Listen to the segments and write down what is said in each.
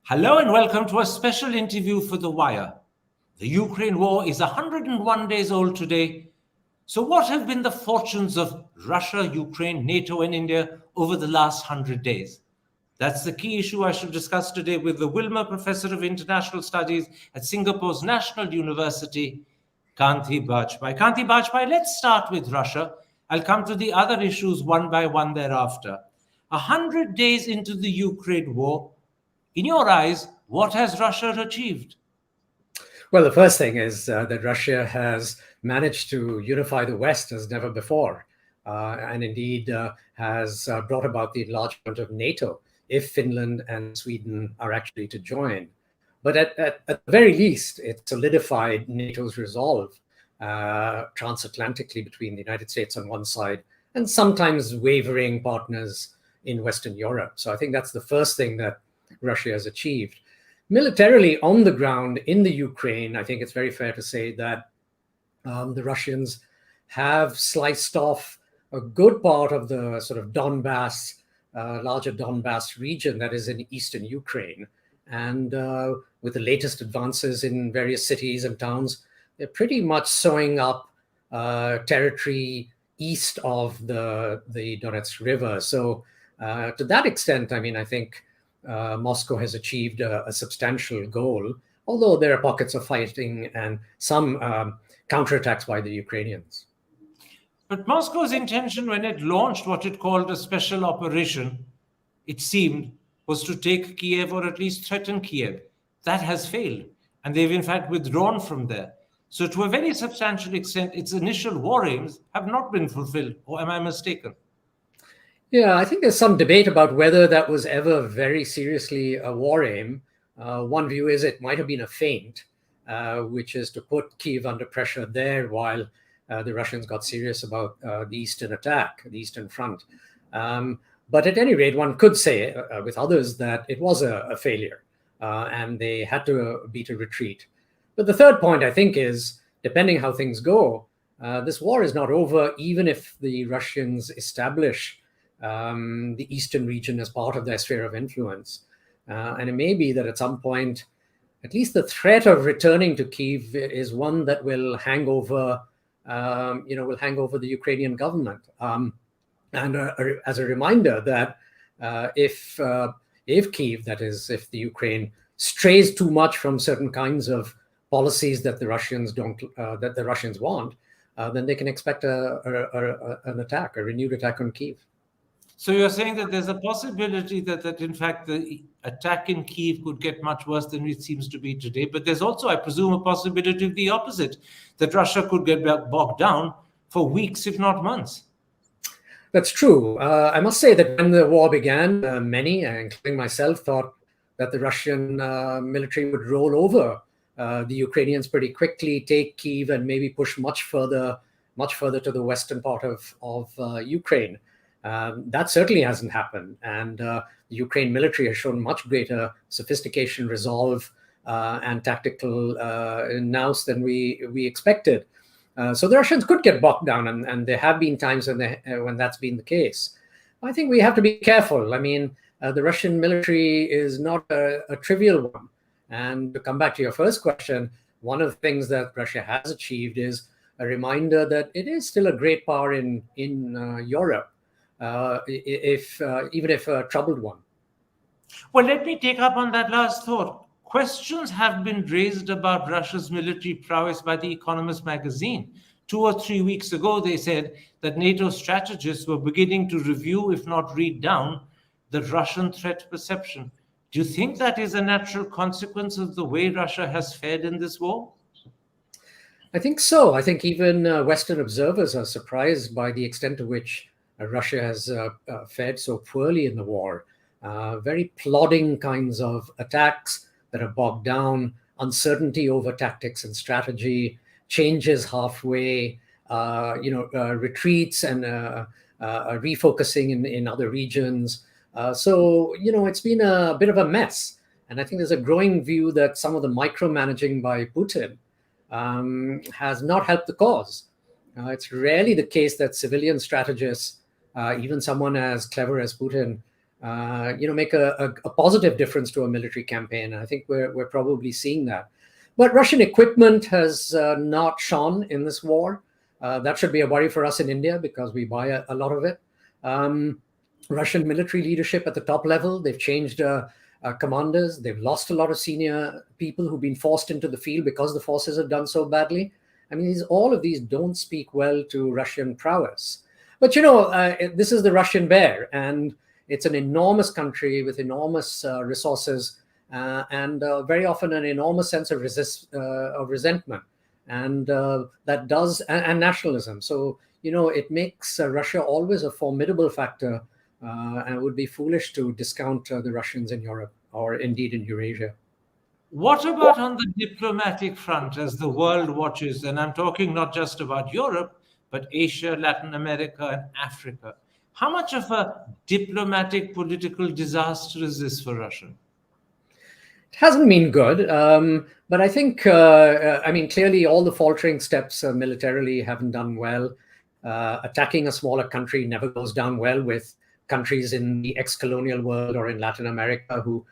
Hello and welcome to a special interview for The Wire. The Ukraine war is 101 days old today. So what have been the fortunes of Russia, Ukraine, NATO and India over the last 100 days? That's the key issue I shall discuss today with the Wilmar Professor of International Studies at Singapore's National University, Kanti Bajpai. Kanti Bajpai, let's start with Russia. I'll come to the other issues one by one thereafter. 100 days into the Ukraine war, in your eyes, what has Russia achieved? Well, the first thing is that Russia has managed to unify the West as never before, and indeed has brought about the enlargement of NATO, if Finland and Sweden are actually to join. But at the very least, it solidified NATO's resolve transatlantically between the United States on one side and sometimes wavering partners in Western Europe. So I think that's the first thing that Russia has achieved. Militarily, on the ground in the Ukraine, I think it's very fair to say that the Russians have sliced off a good part of the sort of Donbass, larger Donbass region that is in eastern Ukraine. And with the latest advances in various cities and towns, they're pretty much sewing up territory east of the Donetsk River. So to that extent, I mean, I think Moscow has achieved a substantial goal, although there are pockets of fighting and some counterattacks by the Ukrainians. But Moscow's intention when it launched what it called a special operation, it seemed, was to take Kiev or at least threaten Kiev. That has failed, and they've in fact withdrawn from there. So to a very substantial extent, its initial war aims have not been fulfilled, or am I mistaken? Yeah, I think there's some debate about whether that was ever very seriously a war aim. One view is it might have been a feint, which is to put Kyiv under pressure there while the Russians got serious about the eastern attack, the eastern front. But at any rate, one could say with others that it was a failure and they had to beat a retreat. But the third point, I think, is depending how things go, this war is not over even if the Russians establish the eastern region as part of their sphere of influence. And it may be that at some point, at least the threat of returning to Kyiv is one that will hang over, the Ukrainian government. And as a reminder that if Kyiv, that is, if the Ukraine strays too much from certain kinds of policies that the Russians want, then they can expect an attack, a renewed attack on Kyiv. So you're saying that there's a possibility that in fact the attack in Kyiv could get much worse than it seems to be today. But there's also, I presume, a possibility of the opposite, that Russia could get bogged down for weeks, if not months. That's true. I must say that when the war began, many, including myself, thought that the Russian military would roll over the Ukrainians pretty quickly, take Kyiv, and maybe push much further to the western part of Ukraine. That certainly hasn't happened. And the Ukraine military has shown much greater sophistication, resolve, and tactical nous than we expected. So the Russians could get bogged down, and there have been times when that's been the case. I think we have to be careful. I mean, the Russian military is not a trivial one. And to come back to your first question, one of the things that Russia has achieved is a reminder that it is still a great power in Europe. Even if a troubled one. Well, let me take up on that last thought. Questions have been raised about Russia's military prowess by The Economist magazine. 2 or 3 weeks ago, they said that NATO strategists were beginning to review, if not read down, the Russian threat perception. Do you think that is a natural consequence of the way Russia has fared in this war? I think so. I think even Western observers are surprised by the extent to which Russia has fared so poorly in the war. Very plodding kinds of attacks that are bogged down, uncertainty over tactics and strategy, changes halfway, retreats and refocusing in other regions. So it's been a bit of a mess. And I think there's a growing view that some of the micromanaging by Putin has not helped the cause. It's rarely the case that civilian strategists, even someone as clever as Putin, make a positive difference to a military campaign. And I think we're probably seeing that. But Russian equipment has not shone in this war. That should be a worry for us in India because we buy a lot of it. Russian military leadership at the top level, they've changed commanders. They've lost a lot of senior people who've been forced into the field because the forces have done so badly. I mean, all of these don't speak well to Russian prowess. But, this is the Russian bear, and it's an enormous country with enormous resources and very often an enormous sense of resentment and and nationalism. So, it makes Russia always a formidable factor, and it would be foolish to discount the Russians in Europe or indeed in Eurasia. What about on the diplomatic front as the world watches? And I'm talking not just about Europe, but Asia, Latin America, and Africa. How much of a diplomatic political disaster is this for Russia? It hasn't been good, but I think, clearly all the faltering steps militarily haven't done well. Attacking a smaller country never goes down well with countries in the ex-colonial world or in Latin America who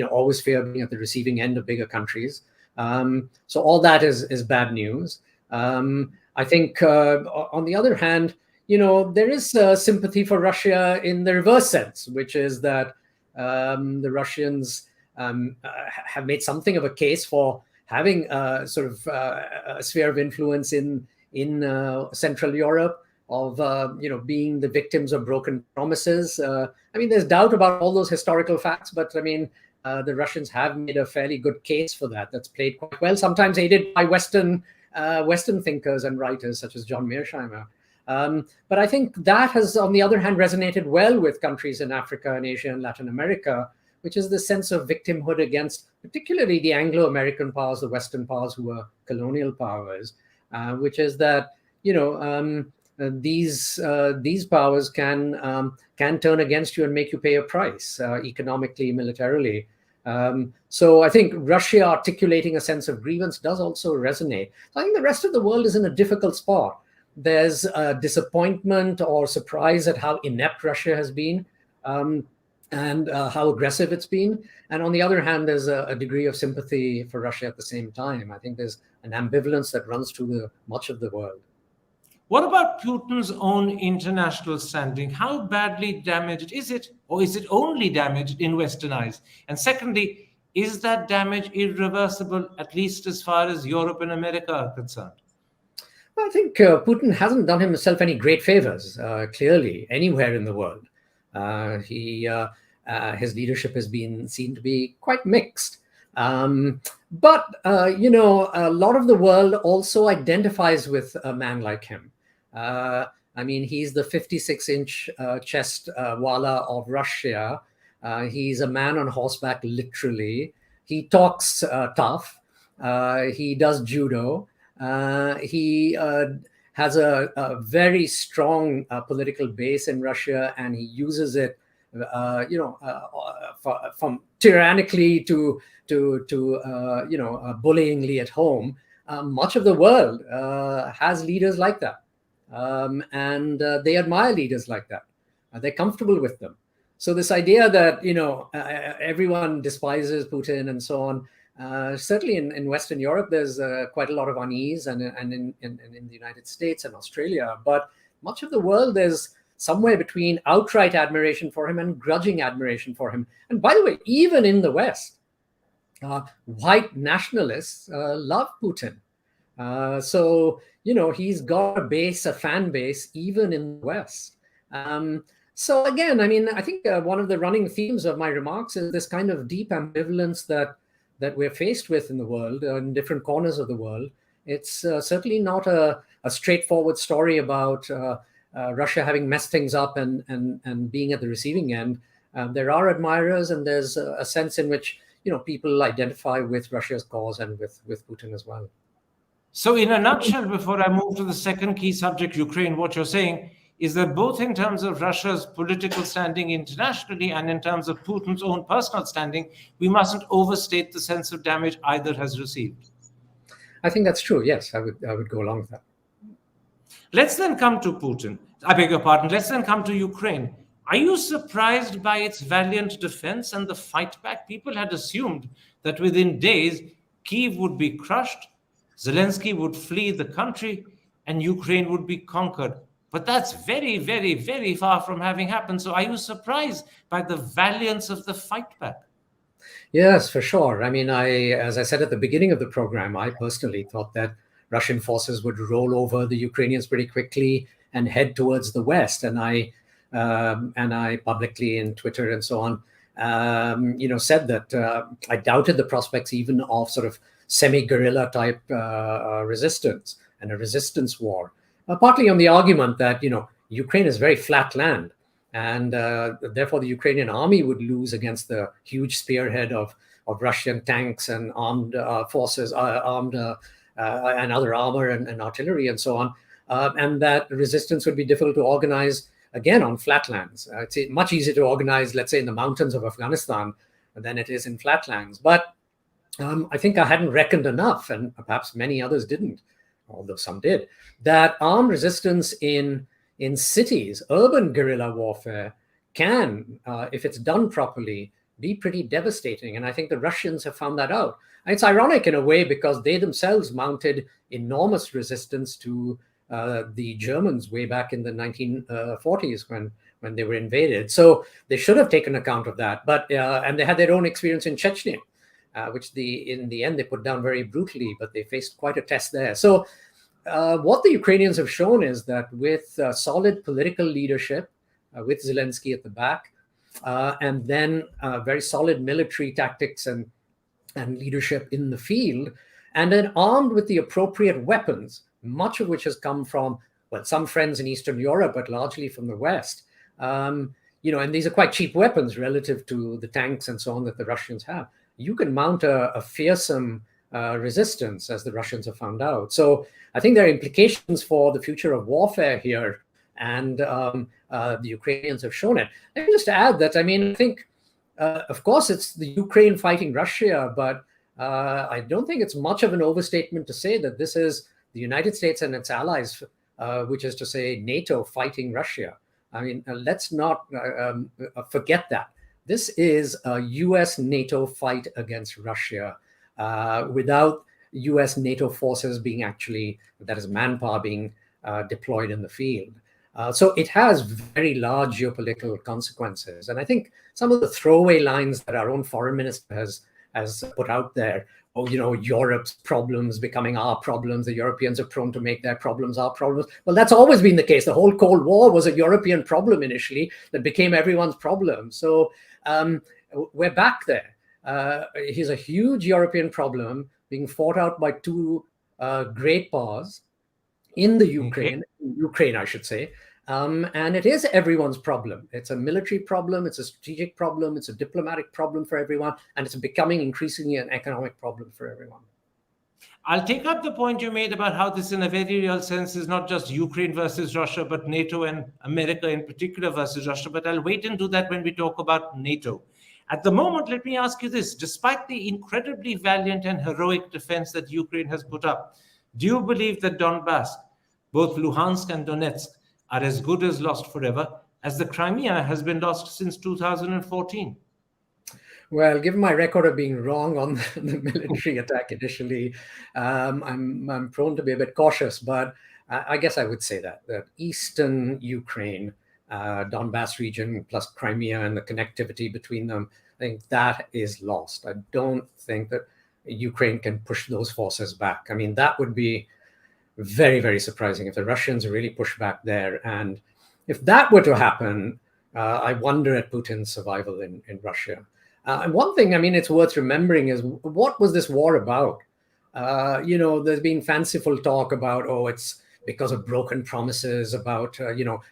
always fear being at the receiving end of bigger countries. So all that is bad news. I think, on the other hand, there is sympathy for Russia in the reverse sense, which is that the Russians have made something of a case for having a sphere of influence in Central Europe, of being the victims of broken promises. There's doubt about all those historical facts, but the Russians have made a fairly good case for that. That's played quite well, sometimes aided by Western thinkers and writers such as John Mearsheimer. But I think that has, on the other hand, resonated well with countries in Africa and Asia and Latin America, which is the sense of victimhood against particularly the Anglo-American powers, the Western powers who were colonial powers, which is that these powers can turn against you and make you pay a price economically, militarily. So I think Russia articulating a sense of grievance does also resonate. I think the rest of the world is in a difficult spot. There's disappointment or surprise at how inept Russia has been and how aggressive it's been. And on the other hand, there's a degree of sympathy for Russia at the same time. I think there's an ambivalence that runs through much of the world. What about Putin's own international standing? How badly damaged is it, or is it only damaged in Western eyes? And secondly, is that damage irreversible, at least as far as Europe and America are concerned? Well, I think Putin hasn't done himself any great favors, clearly, anywhere in the world. His leadership has been seen to be quite mixed. But a lot of the world also identifies with a man like him. He's the 56-inch chest wala of Russia. He's a man on horseback, literally. He talks tough. He does judo. He has a very strong political base in Russia, and he uses it, from tyrannically to bullyingly at home. Much of the world has leaders like that, and they admire leaders like that. They're comfortable with them. So this idea that everyone despises Putin and so on. Certainly in Western Europe, there's quite a lot of unease, and in the United States and Australia. But much of the world, there's somewhere between outright admiration for him and grudging admiration for him. And by the way, even in the West, white nationalists love Putin. So he's got a fan base, even in the West. So again, I think one of the running themes of my remarks is this kind of deep ambivalence that we're faced with in the world, in different corners of the world. It's certainly not a straightforward story about Russia having messed things up and being at the receiving end. There are admirers, and there's a sense in which people identify with Russia's cause and with Putin as well. So in a nutshell, before I move to the second key subject, Ukraine, what you're saying is that both in terms of Russia's political standing internationally and in terms of Putin's own personal standing, we mustn't overstate the sense of damage either has received. I think that's true. Yes, I would go along with that. Let's then come to Putin. I beg your pardon. Let's then come to Ukraine. Are you surprised by its valiant defense and the fight back? People had assumed that within days, Kyiv would be crushed, Zelensky would flee the country, and Ukraine would be conquered. But that's very, very, very far from having happened. So are you surprised by the valiance of the fight back? Yes, for sure. I mean, as I said at the beginning of the program, I personally thought that Russian forces would roll over the Ukrainians pretty quickly and head towards the west. And I publicly in Twitter and so on, said that I doubted the prospects even of sort of semi-guerrilla type resistance and a resistance war, partly on the argument that Ukraine is very flat land. And therefore, the Ukrainian army would lose against the huge spearhead of Russian tanks and armed forces, and other armor and artillery and so on. And that resistance would be difficult to organize, again, on flatlands. It's much easier to organize, let's say, in the mountains of Afghanistan than it is in flatlands. But I think I hadn't reckoned enough, and perhaps many others didn't, although some did, that armed resistance in cities, urban guerrilla warfare can, if it's done properly, be pretty devastating. And I think the Russians have found that out. And it's ironic in a way because they themselves mounted enormous resistance to the Germans way back in the 1940s when they were invaded. So they should have taken account of that. But and they had their own experience in Chechnya, which in the end they put down very brutally, but they faced quite a test there. So what the Ukrainians have shown is that with solid political leadership, with Zelensky at the back, and then very solid military tactics and leadership in the field, and then armed with the appropriate weapons, much of which has come from, well, some friends in Eastern Europe, but largely from the West. And these are quite cheap weapons relative to the tanks and so on that the Russians have. You can mount a fearsome resistance, as the Russians have found out. So I think there are implications for the future of warfare here, and the Ukrainians have shown it. Let me just add that, I mean, I think, of course, it's the Ukraine fighting Russia, but I don't think it's much of an overstatement to say that this is the United States and its allies, which is to say NATO fighting Russia. I mean, let's not forget that. This is a US-NATO fight against Russia without US-NATO forces being that is manpower being deployed in the field. So it has very large geopolitical consequences. And I think some of the throwaway lines that our own foreign minister has put out there, Europe's problems becoming our problems, the Europeans are prone to make their problems our problems. Well, that's always been the case. The whole Cold War was a European problem initially that became everyone's problem. So we're back there. Here's a huge European problem being fought out by two great powers in the Ukraine, I should say. And it is everyone's problem. It's a military problem, it's a strategic problem, it's a diplomatic problem for everyone, and it's becoming increasingly an economic problem for everyone. I'll take up the point you made about how this in a very real sense is not just Ukraine versus Russia, but NATO and America in particular versus Russia. But I'll wait and do that when we talk about NATO. At the moment, let me ask you this. Despite the incredibly valiant and heroic defense that Ukraine has put up, do you believe that Donbass, both Luhansk and Donetsk, are as good as lost forever as the Crimea has been lost since 2014? Well, given my record of being wrong on the military attack initially, I'm prone to be a bit cautious, but I guess I would say that eastern Ukraine, Donbass region plus Crimea and the connectivity between them, I think that is lost. I don't think that Ukraine can push those forces back. I mean, that would be very, very surprising if the Russians really push back there. And if that were to happen, I wonder at Putin's survival in Russia. And one thing, I mean, it's worth remembering is, what was this war about? There's been fanciful talk about, it's because of broken promises about,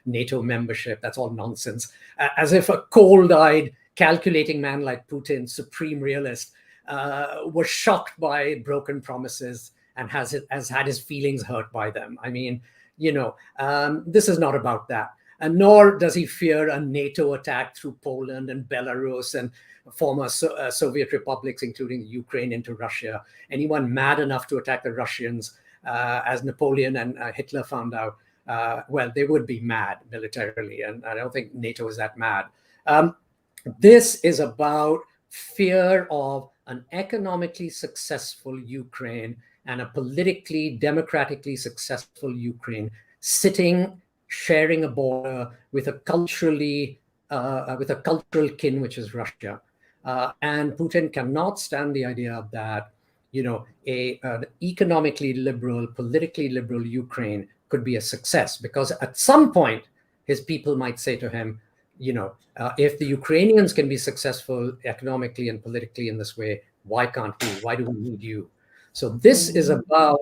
NATO membership. That's all nonsense. As if a cold-eyed, calculating man like Putin, supreme realist, was shocked by broken promises and has had his feelings hurt by them. I mean, this is not about that. And nor does he fear a NATO attack through Poland and Belarus and former Soviet republics, including Ukraine, into Russia. Anyone mad enough to attack the Russians, as Napoleon and Hitler found out, well, they would be mad militarily, and I don't think NATO is that mad. This is about fear of an economically successful Ukraine and a politically, democratically successful Ukraine sitting, sharing a border with a cultural kin, which is Russia. And Putin cannot stand the idea that, an economically liberal, politically liberal Ukraine could be a success, because at some point his people might say to him, if the Ukrainians can be successful economically and politically in this way, why can't we? Why do we need you? So this is about,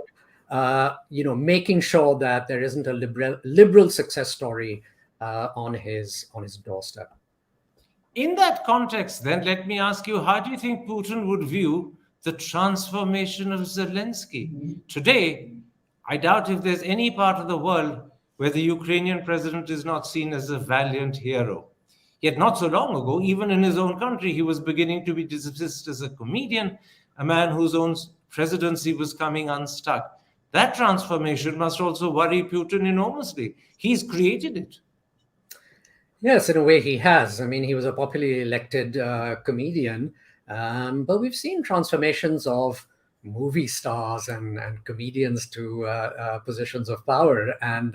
making sure that there isn't a liberal success story on his doorstep. In that context, then, let me ask you, how do you think Putin would view the transformation of Zelensky? Today, I doubt if there's any part of the world where the Ukrainian president is not seen as a valiant hero. Yet not so long ago, even in his own country, he was beginning to be dismissed as a comedian, a man whose own presidency was coming unstuck. That transformation must also worry Putin enormously. He's created it. Yes, in a way he has. I mean, he was a popularly elected comedian, but we've seen transformations of movie stars and comedians to positions of power. And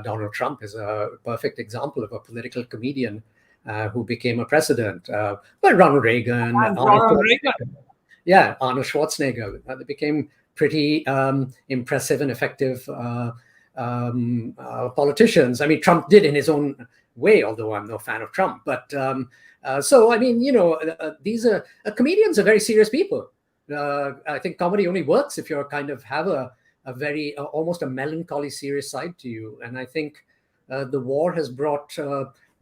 Donald Trump is a perfect example of a political comedian who became a president. But Ronald Reagan, Arnold Schwarzenegger, they became pretty impressive and effective politicians. I mean, Trump did in his own way, although I'm no fan of Trump. But these comedians are very serious people. I think comedy only works if you kind of have a very almost a melancholy, serious side to you. And I think the war has brought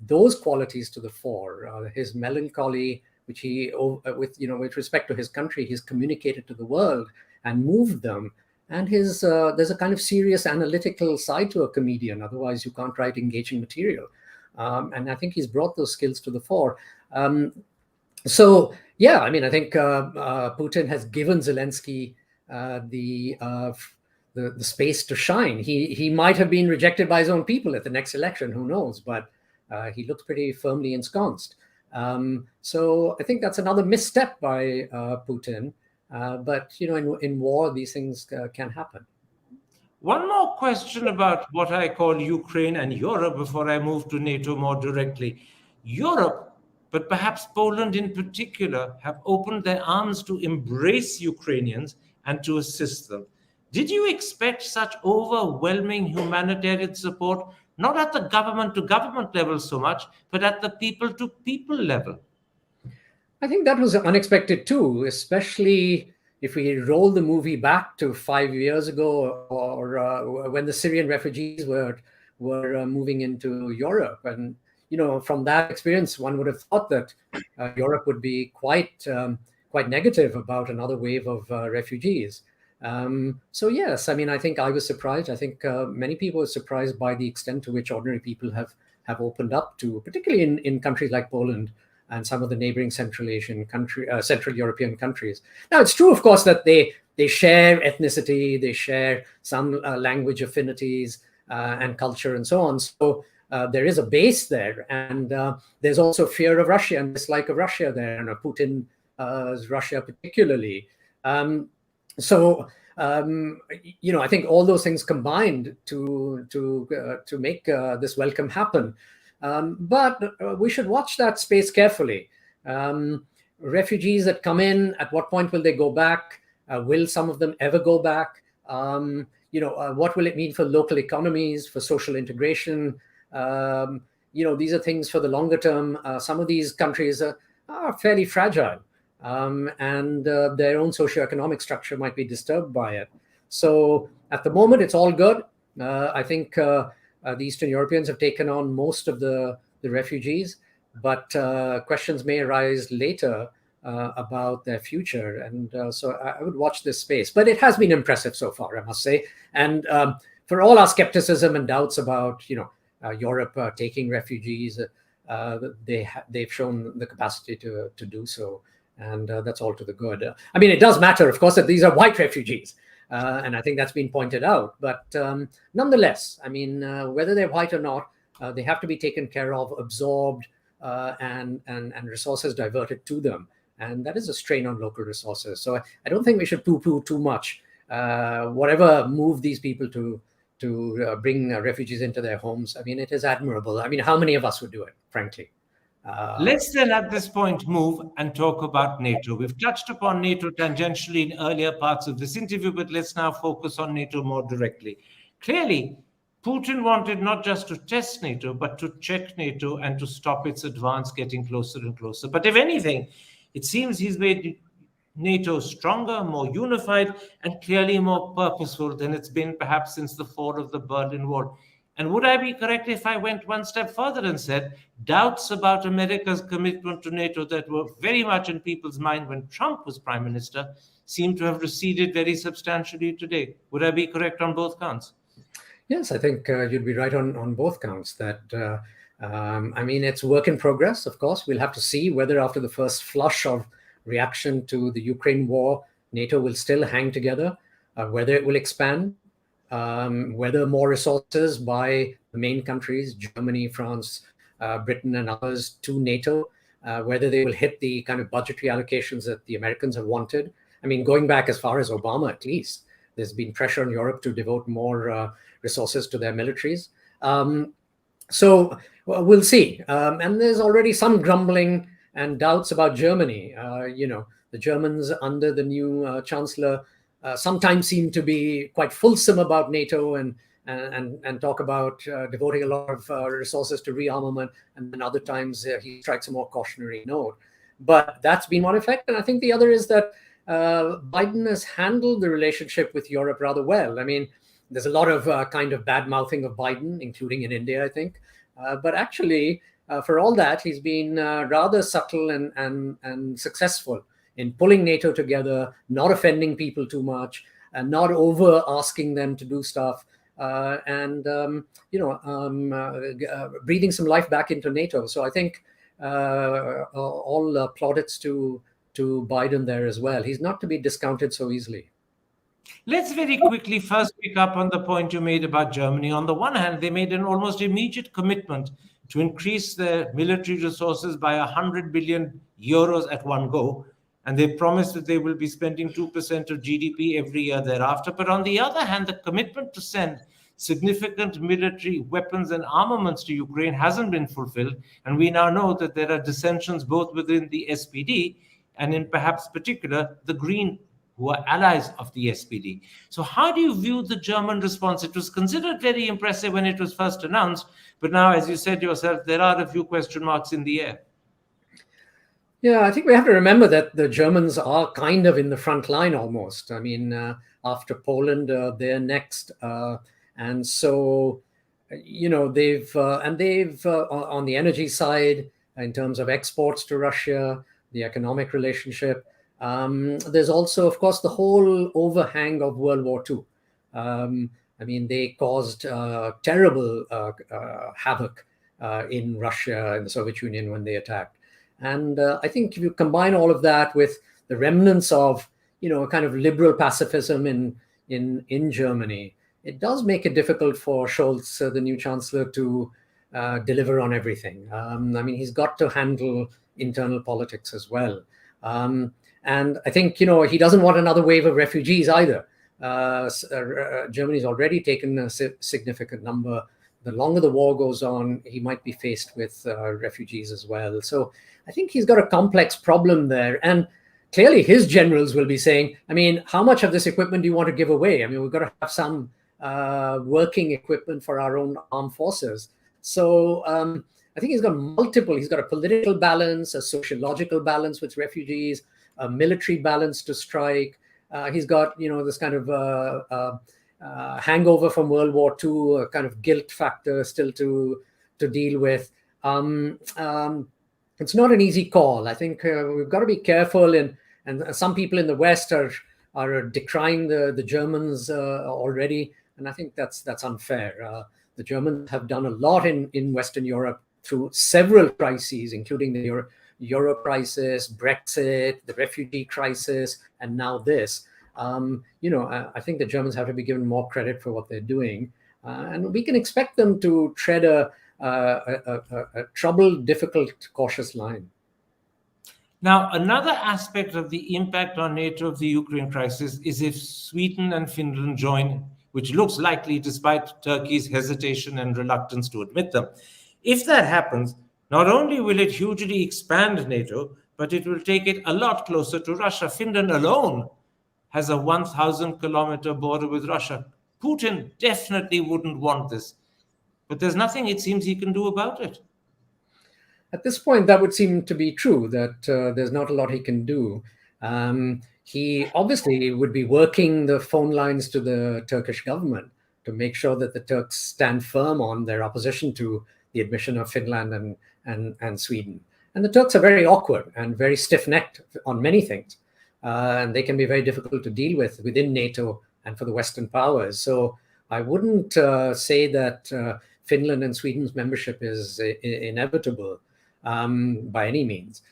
those qualities to the fore. His melancholy, which he, with respect to his country, he's communicated to the world and moved them. And there's a kind of serious analytical side to a comedian. Otherwise, you can't write engaging material. And I think he's brought those skills to the fore. I think Putin has given Zelensky the space to shine. He might have been rejected by his own people at the next election, who knows? But he looks pretty firmly ensconced. So I think that's another misstep by Putin. But in war, these things can happen. One more question about what I call Ukraine and Europe before I move to NATO more directly. Europe, but perhaps Poland in particular, have opened their arms to embrace Ukrainians and to assist them. Did you expect such overwhelming humanitarian support, not at the government-to-government level so much, but at the people-to-people level? I think that was unexpected too, especially if we roll the movie back to 5 years ago, or when the Syrian refugees were moving into Europe. And from that experience, one would have thought that Europe would be quite negative about another wave of refugees. So yes, I think I was surprised. I think many people were surprised by the extent to which ordinary people have opened up to, particularly in countries like Poland and some of the neighboring Central European countries. Now, it's true, of course, that they share ethnicity, they share some language affinities and culture and so on. So there is a base there, and there's also fear of Russia and dislike of Russia there, and Putin's Russia particularly. I think all those things combined to make this welcome happen. But we should watch that space carefully. Refugees that come in, at what point will they go back? Will some of them ever go back? What will it mean for local economies, for social integration? These are things for the longer term. Some of these countries are fairly fragile, and their own socioeconomic structure might be disturbed by it. So at the moment, it's all good. I think the Eastern Europeans have taken on most of the refugees, but questions may arise later about their future. And so I would watch this space. But it has been impressive so far, I must say. And for all our skepticism and doubts about, Europe taking refugees, they've shown the capacity to do so. And that's all to the good. It does matter, of course, that these are white refugees. And I think that's been pointed out. But nonetheless, I mean, whether they're white or not, they have to be taken care of, absorbed, and resources diverted to them. And that is a strain on local resources. So I don't think we should poo-poo too much whatever move these people to bring refugees into their homes. I mean, it is admirable. I mean, how many of us would do it, frankly? Let's then at this point move and talk about NATO. We've touched upon NATO tangentially in earlier parts of this interview, but let's now focus on NATO more directly. Clearly, Putin wanted not just to test NATO, but to check NATO and to stop its advance getting closer and closer. But if anything, it seems he's made NATO stronger, more unified, and clearly more purposeful than it's been perhaps since the fall of the Berlin Wall. And would I be correct if I went one step further and said doubts about America's commitment to NATO that were very much in people's mind when Trump was prime minister seem to have receded very substantially today? Would I be correct on both counts? Yes, I think you'd be right on both counts. That I mean, it's work in progress, of course. We'll have to see whether after the first flush of reaction to the Ukraine war, NATO will still hang together, whether it will expand, whether more resources by the main countries, Germany, France, Britain, and others, to NATO, whether they will hit the kind of budgetary allocations that the Americans have wanted. I mean, going back as far as Obama, at least, there's been pressure on Europe to devote more resources to their militaries. So we'll see. And there's already some grumbling and doubts about Germany. The Germans under the new chancellor sometimes seem to be quite fulsome about NATO and talk about devoting a lot of resources to rearmament, and then other times he strikes a more cautionary note. But that's been one effect. And I think the other is that Biden has handled the relationship with Europe rather well. I mean, there's a lot of kind of bad mouthing of Biden, including in India, I think. But actually, for all that, he's been rather subtle and successful in pulling NATO together, not offending people too much, and not over asking them to do stuff, breathing some life back into NATO. So I think all plaudits to Biden there as well. He's not to be discounted so easily. Let's very quickly first pick up on the point you made about Germany. On the one hand, they made an almost immediate commitment to increase their military resources by 100 billion euros at one go. And they promised that they will be spending 2% of GDP every year thereafter. But on the other hand, the commitment to send significant military weapons and armaments to Ukraine hasn't been fulfilled. And we now know that there are dissensions both within the SPD and in perhaps particular the Green, who are allies of the SPD. So how do you view the German response? It was considered very impressive when it was first announced, but now, as you said yourself, there are a few question marks in the air. Yeah, I think we have to remember that the Germans are kind of in the front line almost. I mean, after Poland, they're next. And so, they've on the energy side, in terms of exports to Russia, the economic relationship, there's also, of course, the whole overhang of World War II. I mean, they caused terrible havoc in Russia and the Soviet Union when they attacked. And I think if you combine all of that with the remnants of, a kind of liberal pacifism in Germany, it does make it difficult for Scholz, the new chancellor, to deliver on everything. I mean, he's got to handle internal politics as well. And I think, he doesn't want another wave of refugees either. Germany's already taken a significant number. The longer the war goes on, he might be faced with refugees as well. So I think he's got a complex problem there. And clearly his generals will be saying, I mean, how much of this equipment do you want to give away? I mean, we've got to have some working equipment for our own armed forces. So I think he's got a political balance, a sociological balance with refugees, a military balance to strike. He's got, this kind of hangover from World War II, a kind of guilt factor still to deal with. It's not an easy call. I think we've got to be careful, and some people in the West are decrying the Germans already, and I think that's unfair. The Germans have done a lot in Western Europe through several crises, including the Euro crisis, Brexit, the refugee crisis, and now this. I think the Germans have to be given more credit for what they're doing, and we can expect them to tread a troubled, difficult, cautious line. Now, another aspect of the impact on NATO of the Ukraine crisis is if Sweden and Finland join, which looks likely despite Turkey's hesitation and reluctance to admit them. If that happens, not only will it hugely expand NATO, but it will take it a lot closer to Russia. Finland alone has a 1,000-kilometer border with Russia. Putin definitely wouldn't want this, but there's nothing, it seems, he can do about it. At this point, that would seem to be true, that there's not a lot he can do. He obviously would be working the phone lines to the Turkish government to make sure that the Turks stand firm on their opposition to the admission of Finland and Sweden. And the Turks are very awkward and very stiff-necked on many things. And they can be very difficult to deal with within NATO and for the Western powers. So I wouldn't say that Finland and Sweden's membership is inevitable by any means.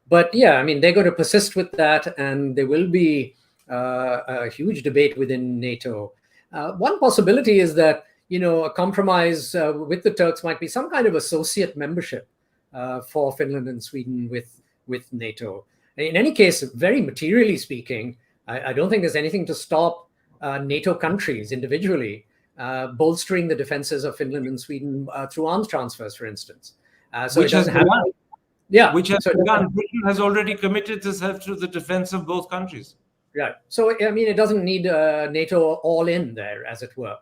But yeah, I mean, they're going to persist with that, and there will be a huge debate within NATO. One possibility is that, a compromise with the Turks might be some kind of associate membership for Finland and Sweden with NATO. In any case, very materially speaking, I don't think there's anything to stop NATO countries individually bolstering the defenses of Finland and Sweden through arms transfers, for instance. Which has begun. Yeah. Which has begun. Britain has already committed itself to the defense of both countries. Right. So, I mean, it doesn't need NATO all in there, as it were.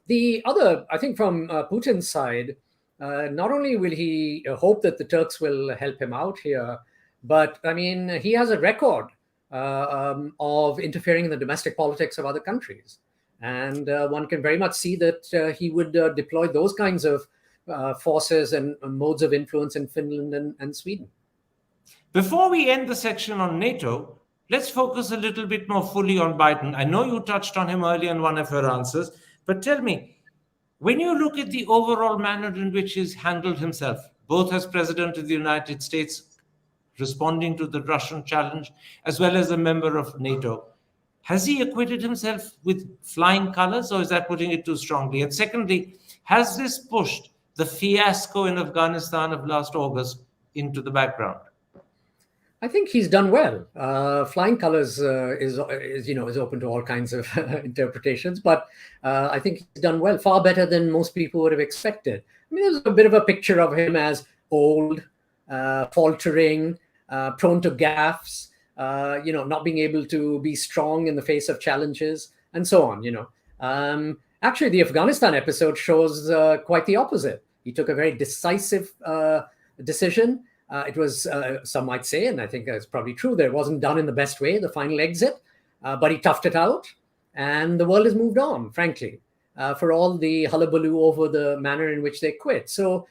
The other, I think from Putin's side, not only will he hope that the Turks will help him out here, but, I mean, he has a record of interfering in the domestic politics of other countries. And one can very much see that he would deploy those kinds of forces and modes of influence in Finland and Sweden. Before we end the section on NATO, let's focus a little bit more fully on Biden. I know you touched on him earlier in one of your answers, but tell me, when you look at the overall manner in which he's handled himself, both as President of the United States, responding to the Russian challenge, as well as a member of NATO, has he acquitted himself with flying colors, or is that putting it too strongly? And secondly, has this pushed the fiasco in Afghanistan of last August into the background? I think he's done well. Flying colors is open to all kinds of interpretations, but I think he's done well, far better than most people would have expected. I mean, there's a bit of a picture of him as old, faltering, prone to gaffes, not being able to be strong in the face of challenges, and so on. Actually, the Afghanistan episode shows quite the opposite. He took a very decisive decision. It was, some might say, and I think it's probably true, that it wasn't done in the best way, the final exit, but he toughed it out, and the world has moved on, frankly, for all the hullabaloo over the manner in which they quit. So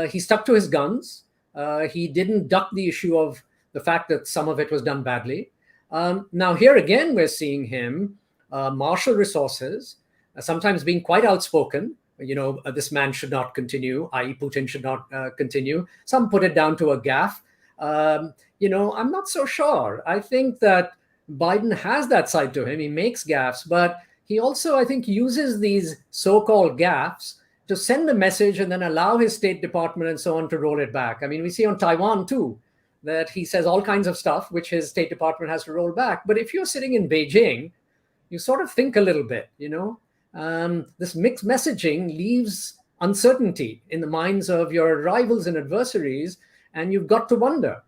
he stuck to his guns. He didn't duck the issue of the fact that some of it was done badly. Now, here again, we're seeing him marshal resources, sometimes being quite outspoken. This man should not continue, i.e. Putin should not continue. Some put it down to a gaffe. I'm not so sure. I think that Biden has that side to him. He makes gaffes, but he also, I think, uses these so-called gaffes to send a message and then allow his State Department and so on to roll it back. I mean, we see on Taiwan, too, that he says all kinds of stuff, which his State Department has to roll back. But if you're sitting in Beijing, you sort of think a little bit, This mixed messaging leaves uncertainty in the minds of your rivals and adversaries, and you've got to wonder,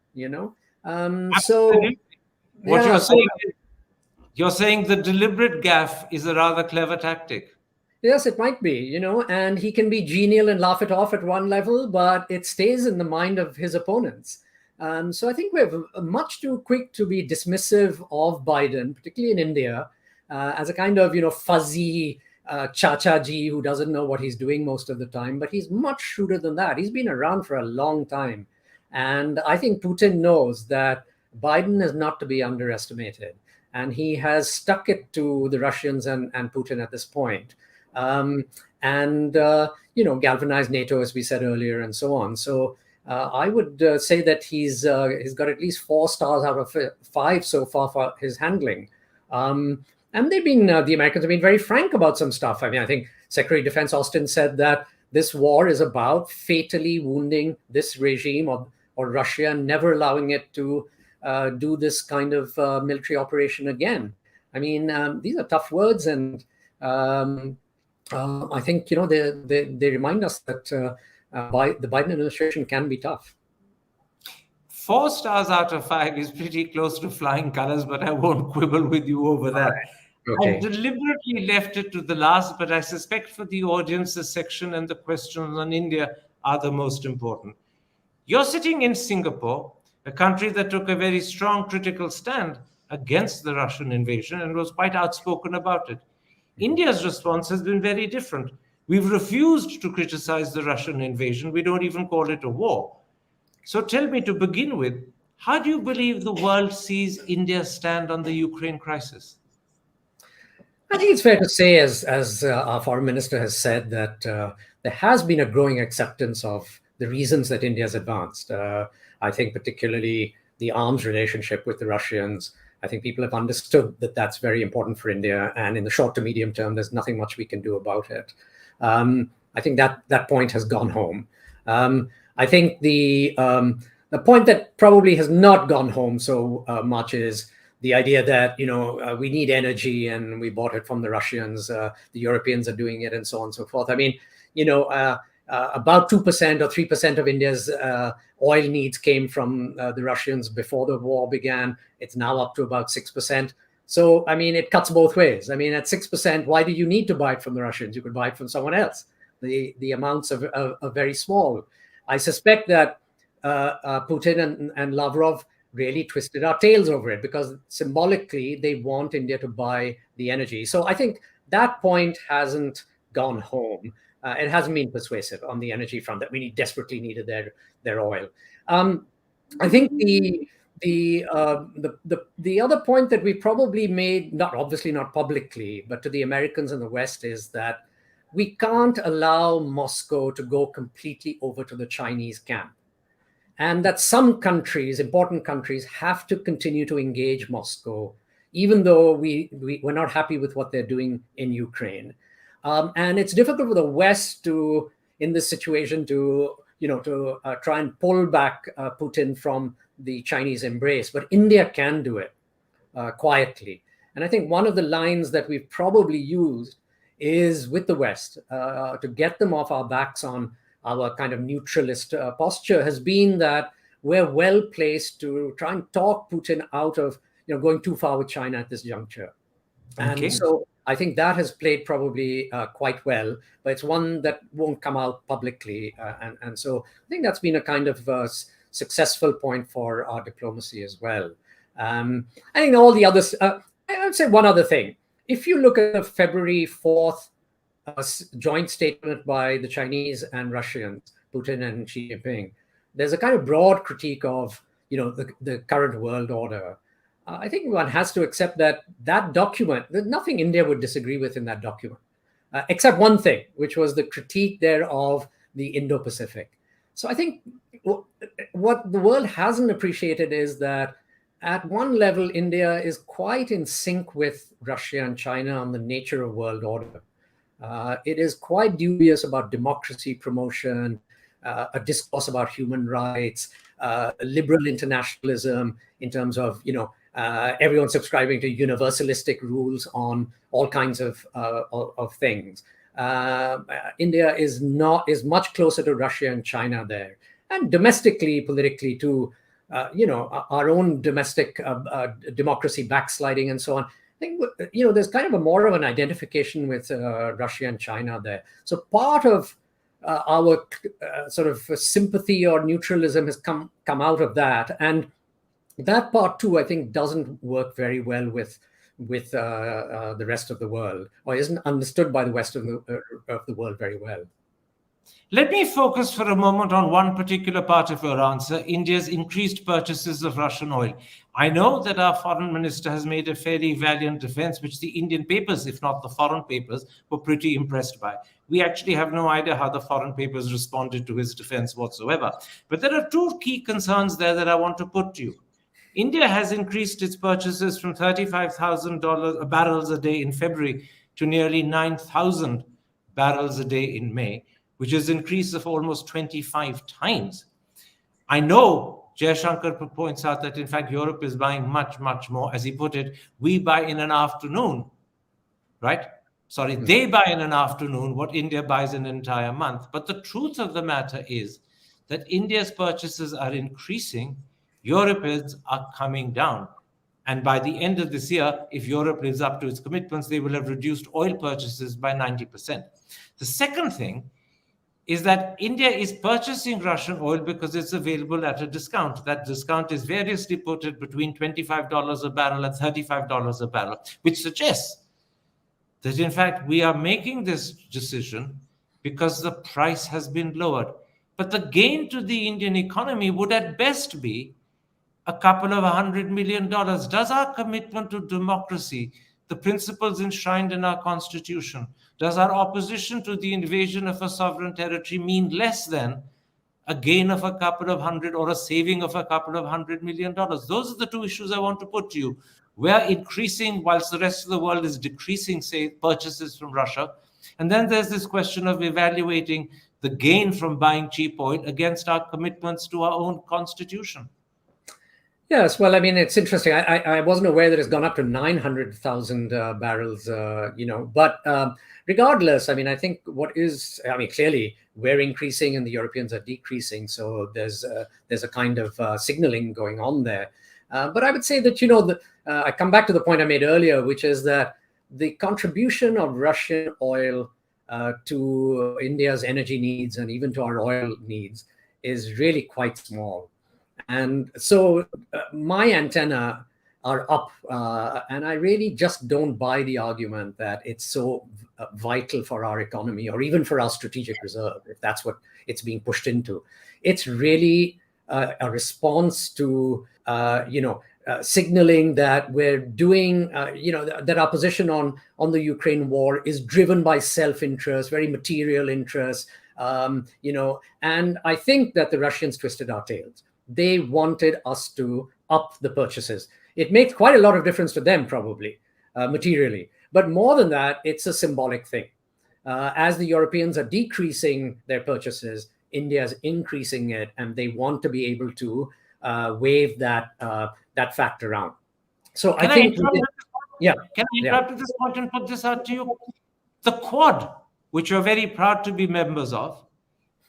What you're saying the deliberate gaffe is a rather clever tactic. Yes, it might be, and he can be genial and laugh it off at one level, but it stays in the mind of his opponents. So I think we're much too quick to be dismissive of Biden, particularly in India, as a kind of, fuzzy cha-cha-ji who doesn't know what he's doing most of the time. But he's much shrewder than that. He's been around for a long time. And I think Putin knows that Biden is not to be underestimated. And he has stuck it to the Russians and Putin at this point. Galvanized NATO, as we said earlier, and so on. So I would say that he's got at least 4 stars out of 5 so far for his handling. And the Americans have been very frank about some stuff. I mean, I think Secretary of Defense Austin said that this war is about fatally wounding this regime or Russia, and never allowing it to do this kind of military operation again. I mean, these are tough words, and I think they remind us that the Biden administration can be tough. 4 stars out of 5 is pretty close to flying colors, but I won't quibble with you over that. Okay. I deliberately left it to the last, but I suspect for the audience, the section and the questions on India are the most important. You're sitting in Singapore, a country that took a very strong critical stand against the Russian invasion and was quite outspoken about it. India's response has been very different. We've refused to criticize the Russian invasion. We don't even call it a war. So tell me, to begin with, how do you believe the world sees India's stand on the Ukraine crisis? I think it's fair to say, as our foreign minister has said, that there has been a growing acceptance of the reasons that India has advanced. I think particularly the arms relationship with the Russians. I think people have understood that that's very important for India, and in the short to medium term, there's nothing much we can do about it. I think that point has gone home. I think the point that probably has not gone home so much is the idea that we need energy and we bought it from the Russians. The Europeans are doing it, and so on and so forth. I mean, about 2% or 3% of India's oil needs came from the Russians before the war began. It's now up to about 6%. So, I mean, it cuts both ways. I mean, at 6%, why do you need to buy it from the Russians? You could buy it from someone else. The amounts are very small. I suspect that Putin and Lavrov really twisted our tails over it, because symbolically they want India to buy the energy. So I think that point hasn't gone home. It hasn't been persuasive on the energy front that we desperately needed their oil. I think the other point that we probably made, obviously not publicly, but to the Americans and the West, is that we can't allow Moscow to go completely over to the Chinese camp. And that some countries, important countries, have to continue to engage Moscow, even though we're not happy with what they're doing in Ukraine. And it's difficult for the West in this situation, to try and pull back Putin from the Chinese embrace. But India can do it quietly. And I think one of the lines that we've probably used is with the West to get them off our backs on our kind of neutralist posture, has been that we're well placed to try and talk Putin out of going too far with China at this juncture. Okay. And so I think that has played probably quite well, but it's one that won't come out publicly. And so I think that's been a kind of successful point for our diplomacy as well. I think all the others, I would say one other thing. If you look at the February 4th joint statement by the Chinese and Russians, Putin and Xi Jinping, there's a kind of broad critique of the current world order. I think one has to accept that document, there's nothing India would disagree with in that document, except one thing, which was the critique there of the Indo-Pacific. So I think what the world hasn't appreciated is that at one level, India is quite in sync with Russia and China on the nature of world order. It is quite dubious about democracy promotion, a discourse about human rights, liberal internationalism in terms of everyone subscribing to universalistic rules on all kinds of things. India is much closer to Russia and China there, and domestically, politically too. Our own domestic democracy backsliding and so on. I think there's kind of a more of an identification with Russia and China there. So part of our sort of sympathy or neutralism has come out of that, and that part too, I think, doesn't work very well with the rest of the world, or isn't understood by the rest of the world very well. Let me focus for a moment on one particular part of your answer, India's increased purchases of Russian oil. I know that our foreign minister has made a fairly valiant defense, which the Indian papers, if not the foreign papers, were pretty impressed by. We actually have no idea how the foreign papers responded to his defense whatsoever. But there are two key concerns there that I want to put to you. India has increased its purchases from $35,000 barrels a day in February to nearly 9,000 barrels a day in May, which is an increase of almost 25 times. I know Jaishankar points out that, in fact, Europe is buying much, much more. As he put it, we buy in an afternoon, right? Sorry, they buy in an afternoon what India buys in an entire month. But the truth of the matter is that India's purchases are increasing, Europeans are coming down. And by the end of this year, if Europe lives up to its commitments, they will have reduced oil purchases by 90%. The second thing is that India is purchasing Russian oil because it's available at a discount. That discount is variously put at between $25 a barrel and $35 a barrel, which suggests that, in fact, we are making this decision because the price has been lowered. But the gain to the Indian economy would at best be a couple of $100 million. Does our commitment to democracy, the principles enshrined in our constitution, does our opposition to the invasion of a sovereign territory mean less than a gain of a couple of hundred or a saving of a couple of $100 million? Those are the two issues I want to put to you. We're increasing whilst the rest of the world is decreasing, say, purchases from Russia. And then there's this question of evaluating the gain from buying cheap oil against our commitments to our own constitution. Yes, well, I mean, it's interesting. I wasn't aware that it's gone up to 900,000 barrels, but regardless, I mean, I think clearly we're increasing and the Europeans are decreasing. So there's a kind of signaling going on there. But I would say that, I come back to the point I made earlier, which is that the contribution of Russian oil to India's energy needs and even to our oil needs is really quite small. And so my antenna are up, and I really just don't buy the argument that it's so vital for our economy or even for our strategic reserve, if that's what it's being pushed into. It's really a response to, signaling that we're doing, that our position on the Ukraine war is driven by self-interest, very material interest, and I think that the Russians twisted our tails. They wanted us to up the purchases. It makes quite a lot of difference to them, probably, materially. But more than that, it's a symbolic thing. As the Europeans are decreasing their purchases, India is increasing it, and they want to be able to wave that fact around. So Can I think, Can I interrupt at this point and put this out to you? The Quad, which you're very proud to be members of,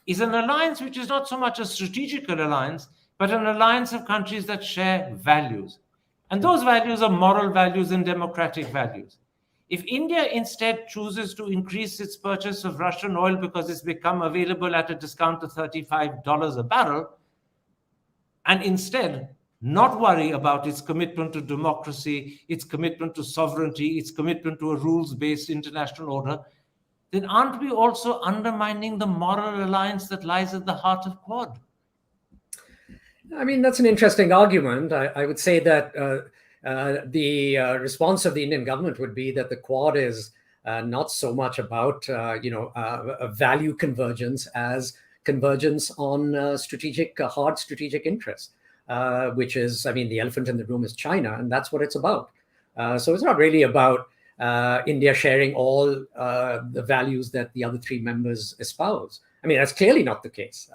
is an alliance which is not so much a strategic alliance, but an alliance of countries that share values. And those values are moral values and democratic values. If India instead chooses to increase its purchase of Russian oil because it's become available at a discount of $35 a barrel, and instead not worry about its commitment to democracy, its commitment to sovereignty, its commitment to a rules-based international order, then aren't we also undermining the moral alliance that lies at the heart of Quad? I mean, that's an interesting argument. I would say that the response of the Indian government would be that the Quad is not so much about, a value convergence as convergence on hard strategic interests, which is, the elephant in the room is China, and that's what it's about. So it's not really about India sharing all the values that the other three members espouse. That's clearly not the case.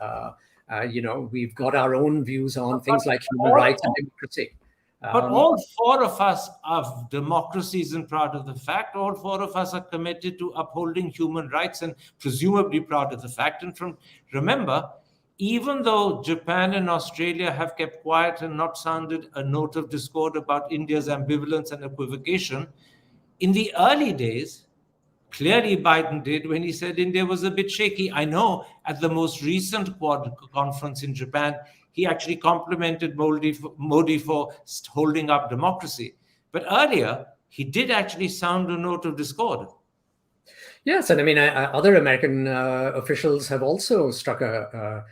We've got our own views on things like human rights and democracy. But all four of us are democracies and proud of the fact. All four of us are committed to upholding human rights and presumably proud of the fact. And remember, even though Japan and Australia have kept quiet and not sounded a note of discord about India's ambivalence and equivocation, in the early days, clearly Biden did when he said India was a bit shaky. I know at the most recent Quad conference in Japan, he actually complimented Modi for holding up democracy. But earlier, he did actually sound a note of discord. Yes, and I mean, other American officials have also struck a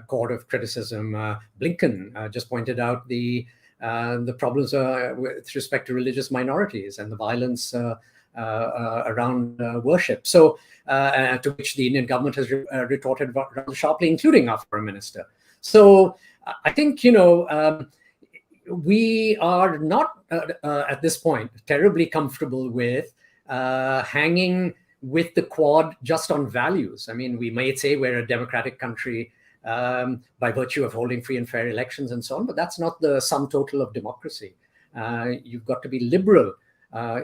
chord of criticism. Blinken just pointed out the problems with respect to religious minorities and the violence around worship. So, to which the Indian government has retorted rather sharply, including our foreign minister. So, I think we are not at this point terribly comfortable with hanging with the Quad just on values. I mean, we may say we're a democratic country by virtue of holding free and fair elections and so on, but that's not the sum total of democracy. You've got to be liberal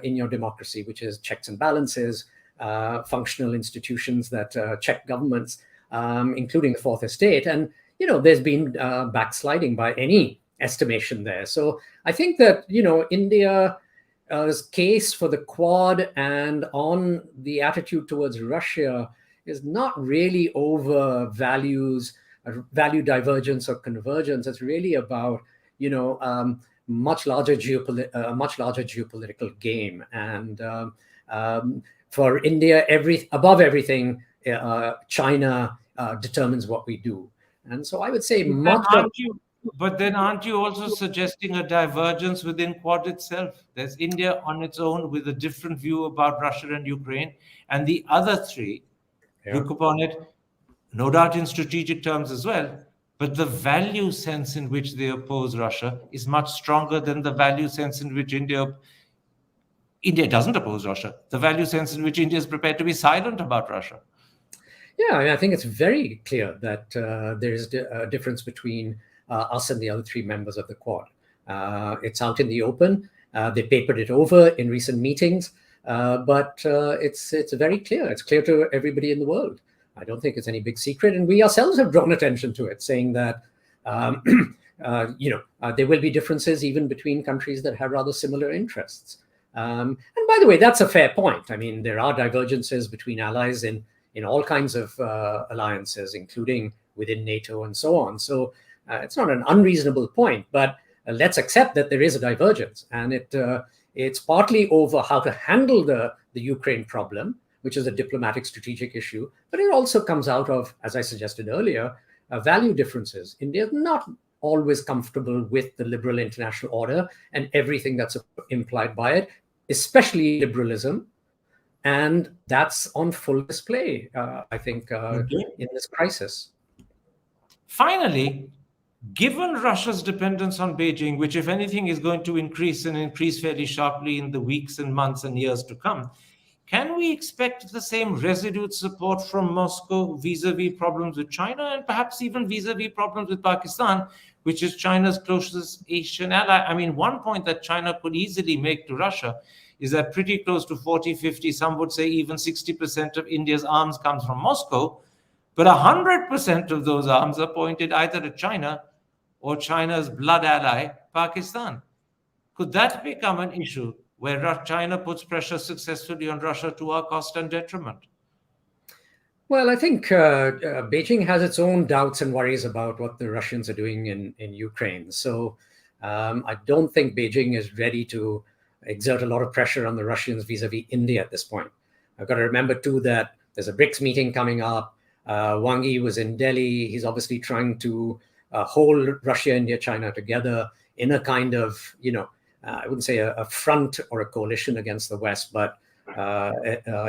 in your democracy, which is checks and balances, functional institutions that check governments, including the fourth estate. And, there's been backsliding by any estimation there. So I think that, India's case for the Quad and on the attitude towards Russia is not really over values, value divergence or convergence. It's really about, much larger geopolitical game. And for India, above everything, China determines what we do. And so I would say But then aren't you also suggesting a divergence within Quad itself? There's India on its own with a different view about Russia and Ukraine, and the other three look upon it, no doubt in strategic terms as well, but the value sense in which they oppose Russia is much stronger than the value sense in which India doesn't oppose Russia, the value sense in which India is prepared to be silent about Russia. Yeah, I think it's very clear that there is a difference between us and the other three members of the Quad. It's out in the open. They papered it over in recent meetings, but it's very clear. It's clear to everybody in the world. I don't think it's any big secret, and we ourselves have drawn attention to it, saying that there will be differences even between countries that have rather similar interests. And by the way, that's a fair point. I mean, there are divergences between allies in all kinds of alliances, including within NATO and so on. So it's not an unreasonable point, but let's accept that there is a divergence, and it's partly over how to handle the Ukraine problem, which is a diplomatic strategic issue, but it also comes out of, as I suggested earlier, value differences. India is not always comfortable with the liberal international order and everything that's implied by it, especially liberalism. And that's on full display, I think, in this crisis. Finally, given Russia's dependence on Beijing, which, if anything, is going to increase and increase fairly sharply in the weeks and months and years to come, can we expect the same resolute support from Moscow vis-a-vis problems with China and perhaps even vis-a-vis problems with Pakistan, which is China's closest Asian ally? I mean, one point that China could easily make to Russia is that pretty close to 40, 50, some would say even 60% of India's arms comes from Moscow, but 100% of those arms are pointed either at China or China's blood ally, Pakistan. Could that become an issue where China puts pressure successfully on Russia to our cost and detriment? Well, I think Beijing has its own doubts and worries about what the Russians are doing in Ukraine. So I don't think Beijing is ready to exert a lot of pressure on the Russians vis-a-vis India at this point. I've got to remember, too, that there's a BRICS meeting coming up. Wang Yi was in Delhi. He's obviously trying to hold Russia, India, China together in a kind of, I wouldn't say a front or a coalition against the West, but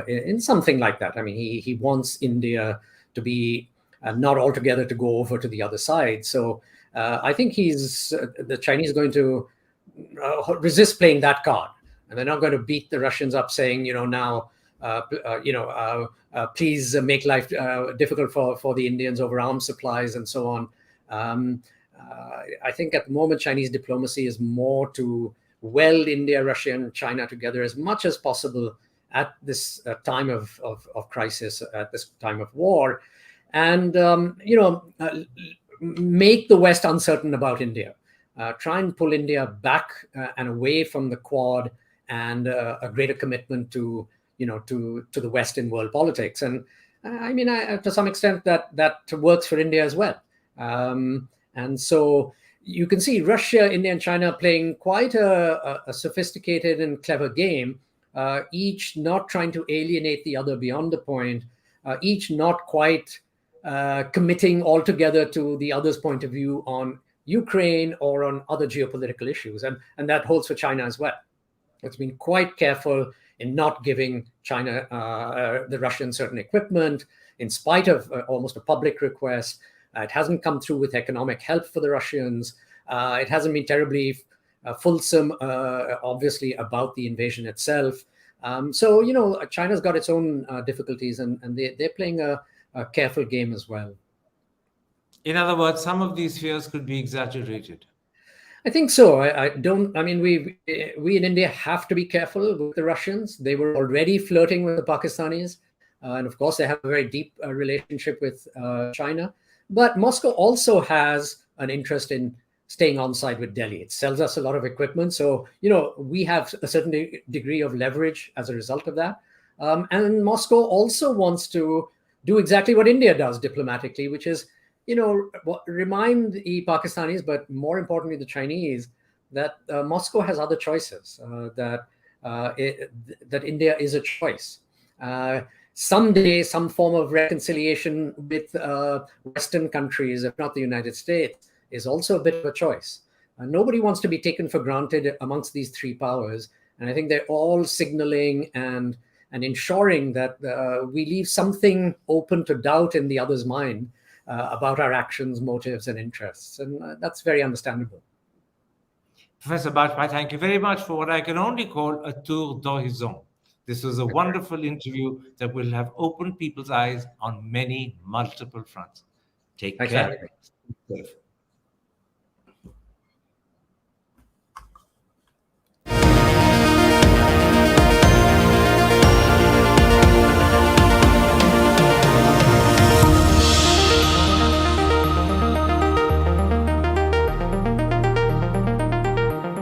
in something like that. I mean, he wants India to be not altogether to go over to the other side. So I think the Chinese are going to resist playing that card, and they're not going to beat the Russians up saying, please make life difficult for the Indians over arms supplies and so on. I think at the moment Chinese diplomacy is more to weld India, Russia, and China together as much as possible at this time of crisis, at this time of war, and make the West uncertain about India. Try and pull India back and away from the Quad and a greater commitment to the West in world politics. And I mean, to some extent, that works for India as well. And so you can see Russia, India, and China playing quite a sophisticated and clever game, each not trying to alienate the other beyond the point, each not quite committing altogether to the other's point of view on Ukraine or on other geopolitical issues. And that holds for China as well. It's been quite careful in not giving China, the Russians, certain equipment, in spite of almost a public request. It hasn't come through with economic help for the Russians. It hasn't been terribly fulsome, obviously, about the invasion itself. So, China's got its own difficulties, and they're playing a careful game as well. In other words, some of these fears could be exaggerated. I think so. We in India have to be careful with the Russians. They were already flirting with the Pakistanis. And of course, they have a very deep relationship with China. But Moscow also has an interest in staying on side with Delhi. It sells us a lot of equipment. So, we have a certain degree of leverage as a result of that. And Moscow also wants to do exactly what India does diplomatically, which is, remind the Pakistanis, but more importantly, the Chinese, that Moscow has other choices, that India is a choice. Someday, some form of reconciliation with Western countries, if not the United States, is also a bit of a choice. Nobody wants to be taken for granted amongst these three powers. And I think they're all signaling and ensuring that we leave something open to doubt in the other's mind about our actions, motives, and interests. And that's very understandable. Professor Bajpai, thank you very much for what I can only call a tour d'horizon. This was a wonderful interview that will have opened people's eyes on multiple fronts. Take care.